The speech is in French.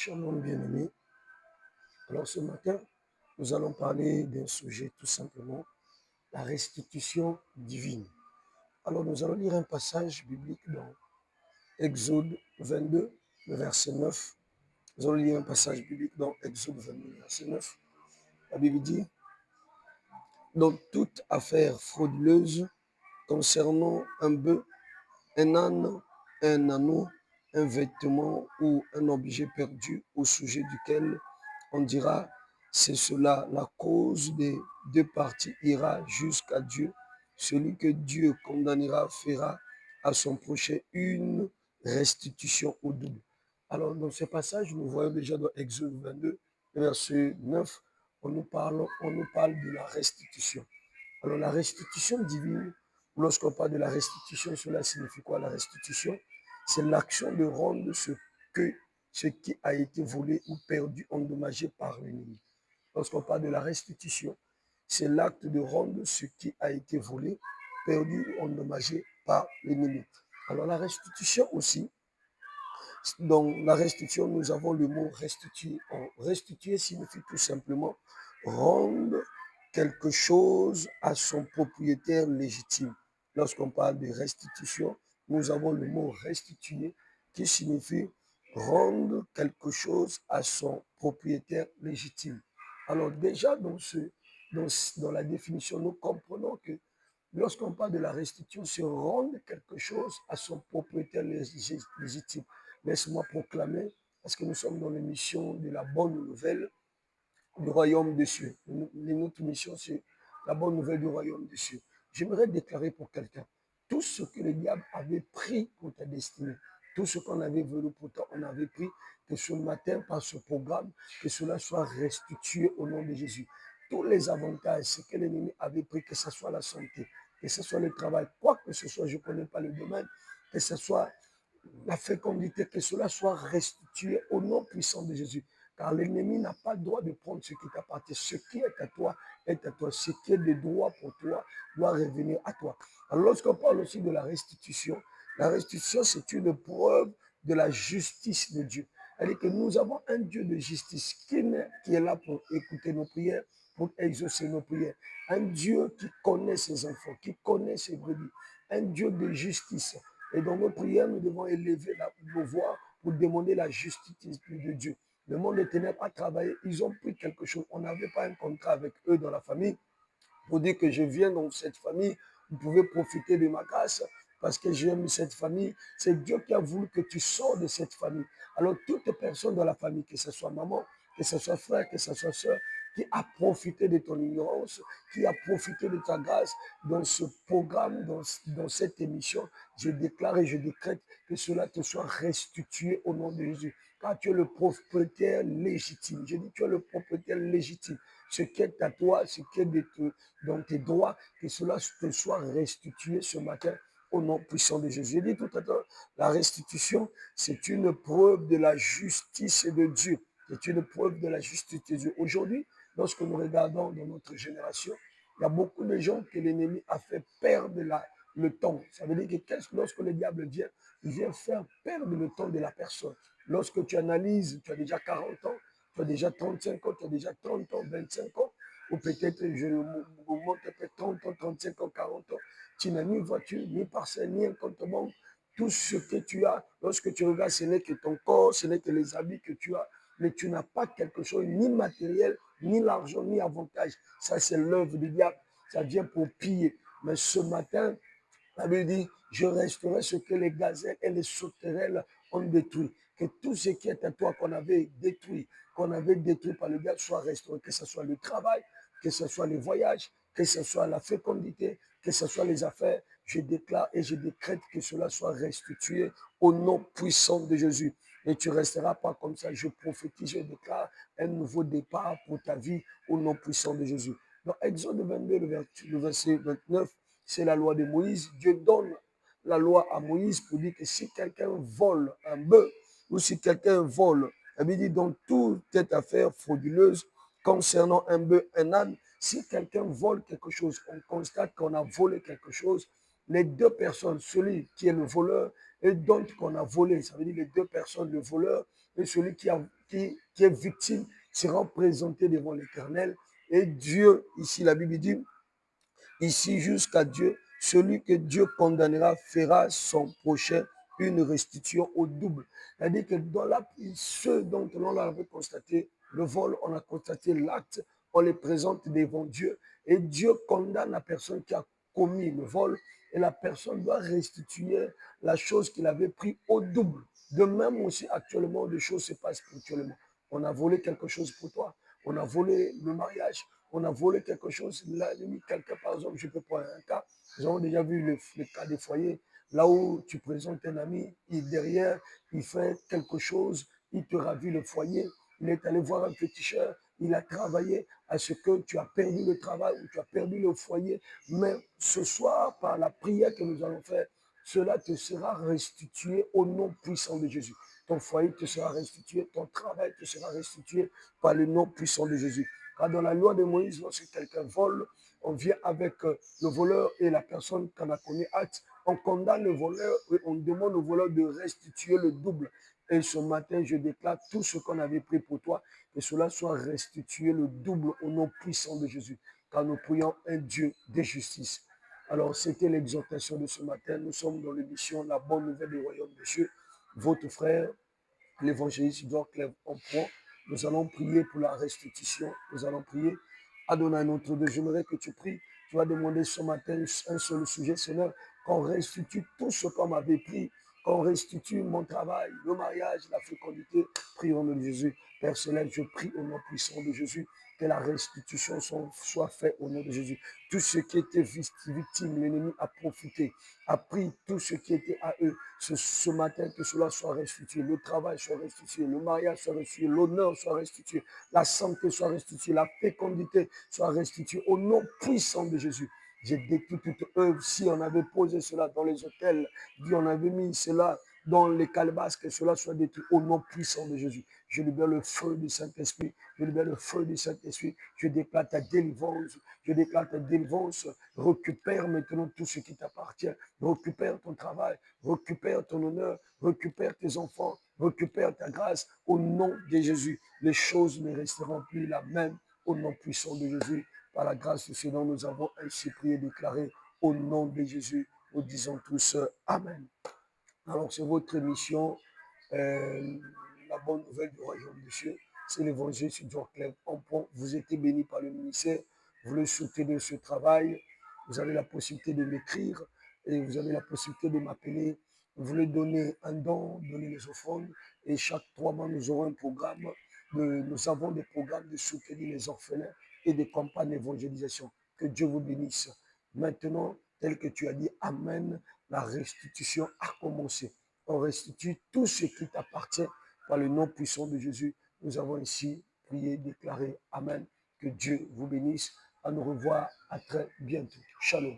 Shalom bien-aimés. Alors ce matin, nous allons parler d'un sujet tout simplement, la restitution divine. Alors nous allons lire un passage biblique dans Exode 22, le verset 9. Nous allons lire un passage biblique dans Exode 22, verset 9. La Bible dit, dans toute affaire frauduleuse concernant un bœuf, un âne, un anneau, un vêtement ou un objet perdu au sujet duquel on dira, c'est cela, la cause des deux parties ira jusqu'à Dieu. Celui que Dieu condamnera fera à son prochain une restitution au double. Alors, dans ce passage, nous voyons déjà dans Exode 22, verset 9, on nous parle de la restitution. Alors, la restitution divine, lorsqu'on parle de la restitution, cela signifie quoi? La restitution, c'est l'action de rendre ce qui a été volé ou perdu, endommagé par l'ennemi. Lorsqu'on parle de la restitution, c'est l'acte de rendre ce qui a été volé, perdu ou endommagé par l'ennemi. Alors la restitution aussi, dans la restitution, nous avons le mot restituer. Restituer signifie tout simplement rendre quelque chose à son propriétaire légitime. Lorsqu'on parle de restitution, nous avons le mot restituer qui signifie rendre quelque chose à son propriétaire légitime. Alors déjà dans la définition, nous comprenons que lorsqu'on parle de la restitution, c'est rendre quelque chose à son propriétaire légitime. Laisse-moi proclamer, parce que nous sommes dans l'émission de la bonne nouvelle du royaume des cieux. Notre mission, c'est la bonne nouvelle du royaume des cieux. J'aimerais déclarer pour quelqu'un, tout ce que le diable avait pris pour ta destinée, tout ce qu'on avait voulu pour toi, on avait pris, que ce matin, par ce programme, que cela soit restitué au nom de Jésus. Tous les avantages, ce que l'ennemi avait pris, que ce soit la santé, que ce soit le travail, quoi que ce soit, je ne connais pas le domaine, que ce soit la fécondité, que cela soit restitué au nom puissant de Jésus. Car l'ennemi n'a pas le droit de prendre ce qui t'appartient. Ce qui est à toi est à toi. Ce qui est de droit pour toi doit revenir à toi. Alors lorsqu'on parle aussi de la restitution, c'est une preuve de la justice de Dieu. C'est-à-dire que nous avons un Dieu de justice qui est là pour écouter nos prières, pour exaucer nos prières. Un Dieu qui connaît ses enfants, qui connaît ses brebis. Un Dieu de justice. Et dans nos prières, nous devons élever nos voix pour demander la justice de Dieu. Le monde des ténèbres a travaillé, ils ont pris quelque chose. On n'avait pas un contrat avec eux dans la famille pour dire que je viens dans cette famille, vous pouvez profiter de ma grâce parce que j'aime cette famille. C'est Dieu qui a voulu que tu sors de cette famille. Alors toute personne dans la famille, que ce soit maman, que ce soit frère, que ce soit soeur, qui a profité de ton ignorance, qui a profité de ta grâce dans ce programme, dans cette émission, je déclare et je décrète que cela te soit restitué au nom de Jésus. Car tu es le propriétaire légitime. Je dis tu es le propriétaire légitime. Ce qui est à toi, ce qui est dans tes droits, que cela te soit restitué ce matin au nom puissant de Jésus. J'ai dit tout à l'heure, la restitution, c'est une preuve de la justice de Dieu. C'est une preuve de la justice de Dieu. Aujourd'hui, lorsque nous regardons dans notre génération, il y a beaucoup de gens que l'ennemi a fait perdre le temps. Ça veut dire que lorsque le diable vient, il vient faire perdre le temps de la personne. Lorsque tu analyses, tu as déjà 40 ans, tu as déjà 35 ans, tu as déjà 30 ans, 25 ans, ou peut-être, je monte peut-être 30 ans, 35 ans, 40 ans. Tu n'as ni voiture, ni parcelle, ni un compte banque. Tout ce que tu as, lorsque tu regardes, ce n'est que ton corps, ce n'est que les habits que tu as, mais tu n'as pas quelque chose, ni matériel, ni l'argent, ni avantage. Ça, c'est l'œuvre du diable. Ça vient pour piller. Mais ce matin, la Bible dit, je resterai ce que les gazelles et les sauterelles ont détruit. Que tout ce qui est à toi qu'on avait détruit par le diable soit restauré. Que ce soit le travail, que ce soit les voyages, que ce soit la fécondité, que ce soit les affaires. Je déclare et je décrète que cela soit restitué au nom puissant de Jésus. Et tu ne resteras pas comme ça. Je prophétise, je déclare un nouveau départ pour ta vie au nom puissant de Jésus. Dans Exode 22, le verset 29, c'est la loi de Moïse. Dieu donne la loi à Moïse pour dire que si quelqu'un vole un bœuf ou si quelqu'un vole, il dit dans toute cette affaire frauduleuse concernant un bœuf, un âne, si quelqu'un vole quelque chose, on constate qu'on a volé quelque chose, les deux personnes, celui qui est le voleur et dont qu'on a volé. Ça veut dire les deux personnes, le voleur et celui qui est victime, seront présentés devant l'Éternel. Et Dieu, ici la Bible dit, ici jusqu'à Dieu, celui que Dieu condamnera fera son prochain une restitution au double. C'est-à-dire que dans ceux dont on avait constaté le vol, on a constaté l'acte, on les présente devant Dieu et Dieu condamne la personne qui a commis le vol et la personne doit restituer la chose qu'il avait pris au double. De même aussi actuellement, des choses se passent spirituellement. On a volé quelque chose pour toi, on a volé le mariage, on a volé quelque chose, la limite, quelqu'un, par exemple, je peux prendre un cas, nous avons déjà vu le cas des foyers, là où tu présentes un ami, derrière, il fait quelque chose, il te ravit le foyer, il est allé voir un féticheur, il a travaillé à ce que tu as perdu le travail ou tu as perdu le foyer, mais ce soir, par la prière que nous allons faire, cela te sera restitué au nom puissant de Jésus. Ton foyer te sera restitué, ton travail te sera restitué par le nom puissant de Jésus. Car dans la loi de Moïse, lorsque quelqu'un vole, on vient avec le voleur et la personne qui en a commis acte, on condamne le voleur et on demande au voleur de restituer le double. Et ce matin, je déclare tout ce qu'on avait pris pour toi, que cela soit restitué le double au nom puissant de Jésus. Car nous prions un Dieu de justice. Alors, c'était l'exhortation de ce matin. Nous sommes dans l'émission La bonne nouvelle du royaume de Dieu. Votre frère, l'évangéliste Edouard Clève en point. Nous allons prier pour la restitution. Nous allons prier. Adonai notre Dieu, j'aimerais que tu pries. Tu vas demander ce matin un seul sujet, Seigneur, qu'on restitue tout ce qu'on m'avait pris, qu'on restitue mon travail, le mariage, la fécondité. Prions au nom de Jésus. Père Céleste, je prie au nom puissant de Jésus que la restitution soit faite au nom de Jésus. Tout ce qui était victime, l'ennemi a profité, a pris tout ce qui était à eux. Ce matin, que cela soit restitué, le travail soit restitué, le mariage soit restitué, l'honneur soit restitué, la santé soit restituée, la fécondité soit restituée au nom puissant de Jésus. J'ai détruit toute œuvre. Si on avait posé cela dans les hôtels, si on avait mis cela dans les calebasses, que cela soit détruit au nom puissant de Jésus. Je libère le feu du Saint-Esprit. Je libère le feu du Saint-Esprit. Je déclare ta délivrance. Je déclare ta délivrance. Récupère maintenant tout ce qui t'appartient. Récupère ton travail. Récupère ton honneur. Récupère tes enfants. Récupère ta grâce. Au nom de Jésus, les choses ne resteront plus la même. Au nom puissant de Jésus, par la grâce de ce dont nous avons ainsi prié et déclaré. Au nom de Jésus, nous disons tous Amen. Alors, c'est votre émission, la bonne nouvelle du royaume de Dieu. C'est l'évangile sur John Clève en pont. Vous êtes bénis par le ministère. Vous voulez soutenir ce travail. Vous avez la possibilité de m'écrire et vous avez la possibilité de m'appeler. Vous voulez donner un don, donner les offrandes. Et chaque 3 mois, nous aurons un programme. Nous avons des programmes de soutenir les orphelins et des campagnes d'évangélisation. Que Dieu vous bénisse. Maintenant, tel que tu as dit, Amen, la restitution a commencé. On restitue tout ce qui t'appartient par le nom puissant de Jésus. Nous avons ici prié, déclaré Amen. Que Dieu vous bénisse. À nous revoir à très bientôt. Shalom.